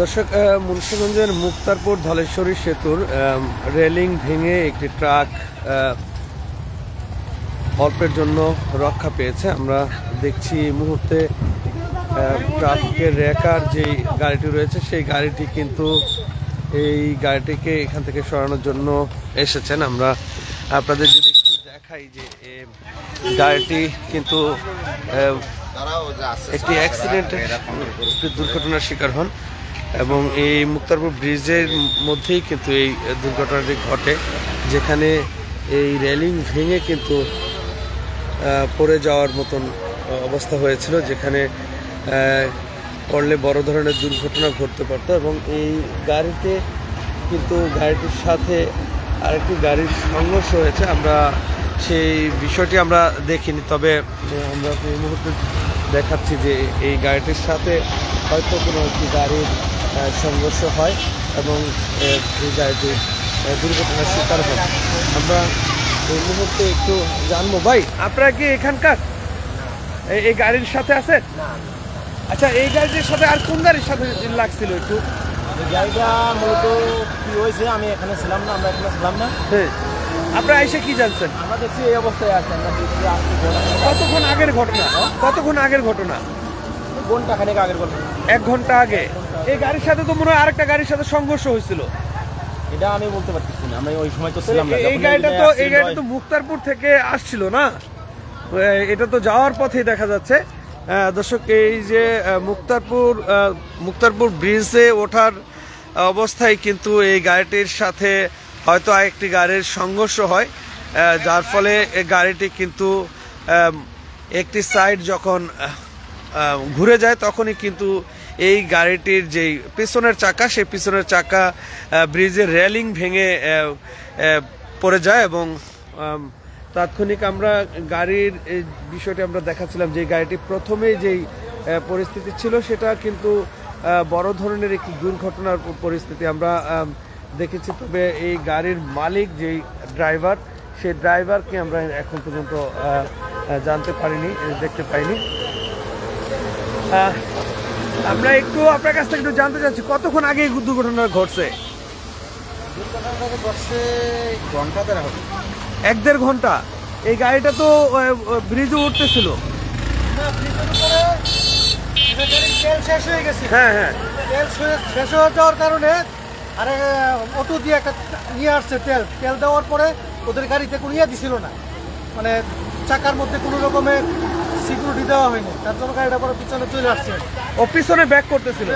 দর্শক, মুন্সিগঞ্জের মুক্তারপুর ধলেশ্বরী সেতুর রেলিং ভেঙে একটি ট্রাক অল্পের জন্য রক্ষা পেয়েছে। আমরা দেখছি এই মুহূর্তে ট্রাফিকের রেকার যে গাড়িটি রয়েছে সেই গাড়িটি কিন্তু এই গাড়িটিকে এখান থেকে সরানোর জন্য এসেছেন। আমরা আপনাদের যদি একটু দেখাই যে গাড়িটি কিন্তু একটি অ্যাক্সিডেন্টের দুর্ঘটনার শিকার হন এবং এই মুক্তারপুর ব্রিজের মধ্যেই কিন্তু এই দুর্ঘটনাটি ঘটে, যেখানে এই রেলিং ভেঙে কিন্তু পড়ে যাওয়ার মতন অবস্থা হয়েছিল, যেখানে পড়লে বড় ধরনের দুর্ঘটনা ঘটতে পারত। এবং এই গাড়িতে কিন্তু গাড়িটির সাথে আরেকটি গাড়ির সংঘর্ষ হয়েছে। আমরা সেই বিষয়টি আমরা দেখিনি, তবে আমরা এই মুহূর্তে দেখাচ্ছি যে এই গাড়িটির সাথে হয়তো কোনো একটি গাড়ির সংঘর্ষ হয় এবং এই গাড়িটির দুর্ঘটনার শিকার হয়। আমরা এই মুহূর্তে একটু জানবো। ভাই, আপনারা কি এখানকার? এই গাড়ির সাথে আছে? আচ্ছা, এই গাড়িটির সাথে আর কোন গাড়ির সাথে লাগছিল? একটু গাড়িটা মূলত কি হয়েছে, আমি এখানে ছিলাম না, আমরা এখানে ছিলাম না। হ্যাঁ, আপনারা এসে কি জানছেন? আমরা দেখছি এই অবস্থায় আছে। আমরা দেখছি কতক্ষণ আগের ঘটনা? কতক্ষণ আগের ঘটনা? ঘন্টা খানেক আগের ঘটনা। 1 ঘন্টা আগে। এই গাড়ির সাথে তো মনে হয় আরেকটা গাড়ির সাথে সংঘর্ষ হয়েছিল। এটা আমি বলতে পারতেছি না, আমি ওই সময় তো ছিলাম না। এই গাড়িটা তো মুক্তারপুর থেকে আসছিল না, এটা তো যাওয়ার পথেই দেখা যাচ্ছে। দর্শক, এই যে মুক্তারপুর ব্রিজে ওঠার অবস্থায় কিন্তু এই গাড়িটির সাথে হয়তো আরেকটি গাড়ির সংঘর্ষ হয়, যার ফলে গাড়িটি কিন্তু একটি সাইড যখন ঘুরে যায় তখনই কিন্তু এই গাড়িটির যেই পিছনের চাকা, সেই পিছনের চাকা ব্রিজের রেলিং ভেঙে পড়ে যায় এবং তাৎক্ষণিক আমরা গাড়ির এই বিষয়টি আমরা দেখাচ্ছিলাম যে গাড়িটি প্রথমেই যেই পরিস্থিতি ছিল সেটা কিন্তু বড় ধরনের একটি দুর্ঘটনার পরিস্থিতি আমরা দেখেছি। তবে এই গাড়ির মালিক যেই ড্রাইভার, সেই ড্রাইভারকে আমরা এখন পর্যন্ত জানতে পারিনি, দেখতে পাইনি। আমরা একটু আপনার কাছ থেকে একটু জানতে চাচ্ছি, কতক্ষণ আগে এই দুর্ঘটনা ঘটছে? দুর্ঘটনাটা ঘটছে ঘন্টা দেড় হবে। 1-1.5 ঘন্টা। এই গাড়িটা তো ব্রিজে উঠতেছিল। তেল শেষ হয়ে গেছে। হ্যাঁ হ্যাঁ, তেল শেষ হয়ে যাওয়ার কারণে আরে অটো দিয়ে একটা নিয়ে আসছে। তেল দেওয়ার পরে ওদের গাড়িতে কোনো ইয়ে দিছিল না, মানে চাকার মধ্যে কোনো রকমের সিকিউরিটি দেওয়া হয়নি, তার জন্য গাড়িটা পরে পিছনে চলে আসছে। ও পিছনে ব্যাক করতেছিল।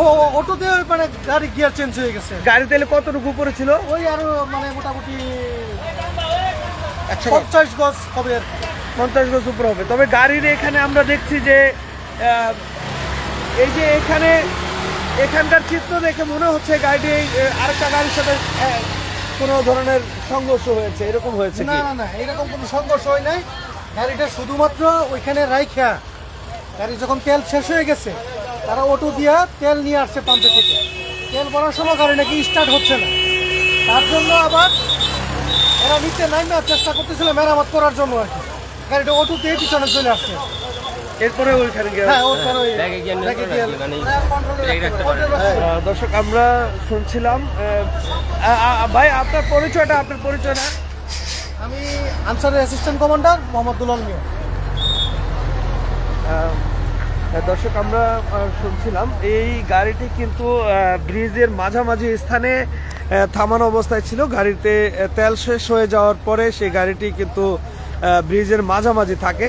ও অটো দিয়ে মানে গাড়ি গিয়ার চেঞ্জ হয়ে গেছে। গাড়ি তেলে কতটুকু উপরে ছিল? ওই আরো মানে মোটামুটি 50 গজ হবে আর 50 গজ উপরে হবে। তবে গাড়ির এখানে আমরা দেখছি যে এই যে এখানকার চিত্র দেখে মনে হচ্ছে গাড়িটি আরেকটা গাড়ির সাথে কোনো ধরনের সংঘর্ষ হয়েছে, এরকম হয়েছে? না না না, এরকম কোনো সংঘর্ষ হয় নাই। গাড়িটা শুধুমাত্র ওইখানে রাইখা, গাড়ি যখন তেল শেষ হয়ে গেছে তারা অটো দিয়া তেল নিয়ে আসছে পাম্পে থেকে। তেল ভরার সময় গাড়ি নাকি স্টার্ট হচ্ছে না, তার জন্য আবার এরা নিচে নাইমা চেষ্টা করতেছিল মেরামত করার জন্য আর কি। গাড়িটা অটো দিয়ে পিছনে চলে আসছে। এরপরে ওইখানে দর্শক আমরা শুনছিলাম। ভাই, আপনার পরিচয়টা? আপনার পরিচয় না? আমি আনসারের অ্যাসিস্ট্যান্ট কমান্ডার মোহাম্মদ দুলাল মিয়া। দর্শক আমরা শুনছিলাম এই গাড়িটি কিন্তু ব্রিজের মাঝামাঝি স্থানে থামানো অবস্থায় ছিল। গাড়িতে তেল শেষ হয়ে যাওয়ার পরে সেই গাড়িটি কিন্তু ব্রিজের মাঝামাঝি থাকে।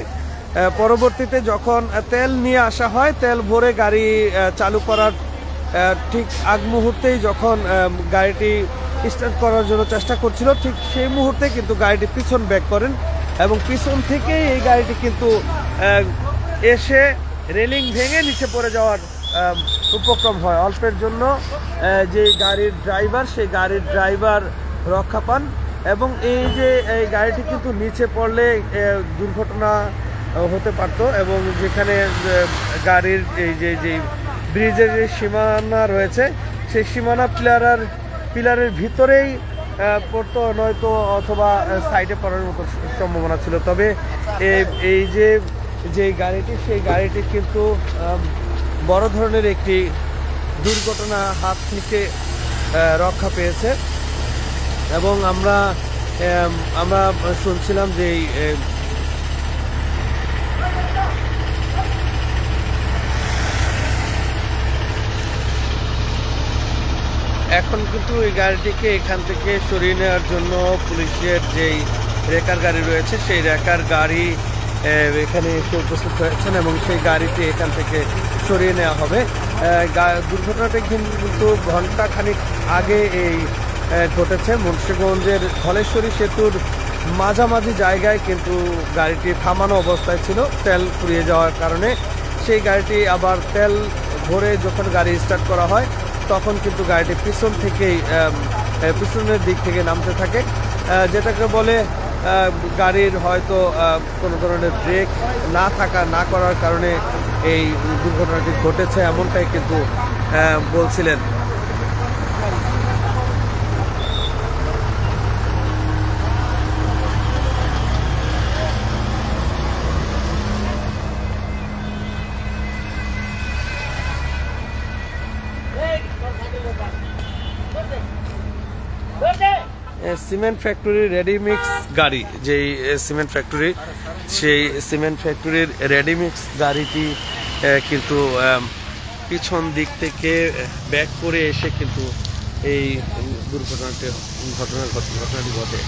পরবর্তীতে যখন তেল নিয়ে আসা হয়, তেল ভরে গাড়ি চালু করার ঠিক আগ মুহূর্তেই যখন গাড়িটি স্টার্ট করার জন্য চেষ্টা করছিল, ঠিক সেই মুহূর্তে কিন্তু গাড়িটি পিছন ব্যাক করেন এবং পিছন থেকেই এই গাড়িটি কিন্তু এসে রেলিং ভেঙে নিচে পড়ে যাওয়ার উপক্রম হয়। অল্পের জন্য যে গাড়ির ড্রাইভার, সেই গাড়ির ড্রাইভার রক্ষা পান এবং এই যে এই গাড়িটি কিন্তু নিচে পড়লে দুর্ঘটনা হতে পারত এবং যেখানে গাড়ির এই যে ব্রিজের যে সীমানা রয়েছে, সেই সীমানা পিলারের ভিতরেই পড়তো, নয়তো অথবা সাইডে পড়ার মতো সম্ভাবনা ছিল। তবে এই যে গাড়িটি, সেই গাড়িটি কিন্তু বড় ধরনের একটি দুর্ঘটনা হাত থেকে রক্ষা পেয়েছে। এবং আমরা শুনছিলাম যে এখন কিন্তু এই গাড়িটিকে এখান থেকে সরিয়ে নেওয়ার জন্য পুলিশের যেই রেকার গাড়ি রয়েছে সেই রেকার গাড়ি এখানে এসে উপস্থিত হয়েছেন এবং সেই গাড়িটি এখান থেকে সরিয়ে নেওয়া হবে। দুর্ঘটনাটি কিন্তু ঘন্টা খানিক আগে এই ঘটেছে। মুন্সিগঞ্জের ধলেশ্বরী সেতুর মাঝামাঝি জায়গায় কিন্তু গাড়িটি থামানো অবস্থায় ছিল তেল ফুরিয়ে যাওয়ার কারণে। সেই গাড়িটি আবার তেল ভরে যখন গাড়ি স্টার্ট করা হয় তখন কিন্তু গাড়িটি পিছনের দিক থেকে নামতে থাকে, যেটাকে বলে গাড়ির হয়তো কোনো ধরনের ব্রেক না করার কারণে এই দুর্ঘটনাটি ঘটেছে, এমনটাই কিন্তু বলছিলেন। সিমেন্ট ফ্যাক্টরির রেডিমিক্স গাড়ি, যেই সিমেন্ট ফ্যাক্টরি, সেই সিমেন্ট ফ্যাক্টরির রেডিমিক্স গাড়িটি কিন্তু পিছন দিক থেকে ব্যাক করে এসে কিন্তু এই ঘটনাটি ঘটে।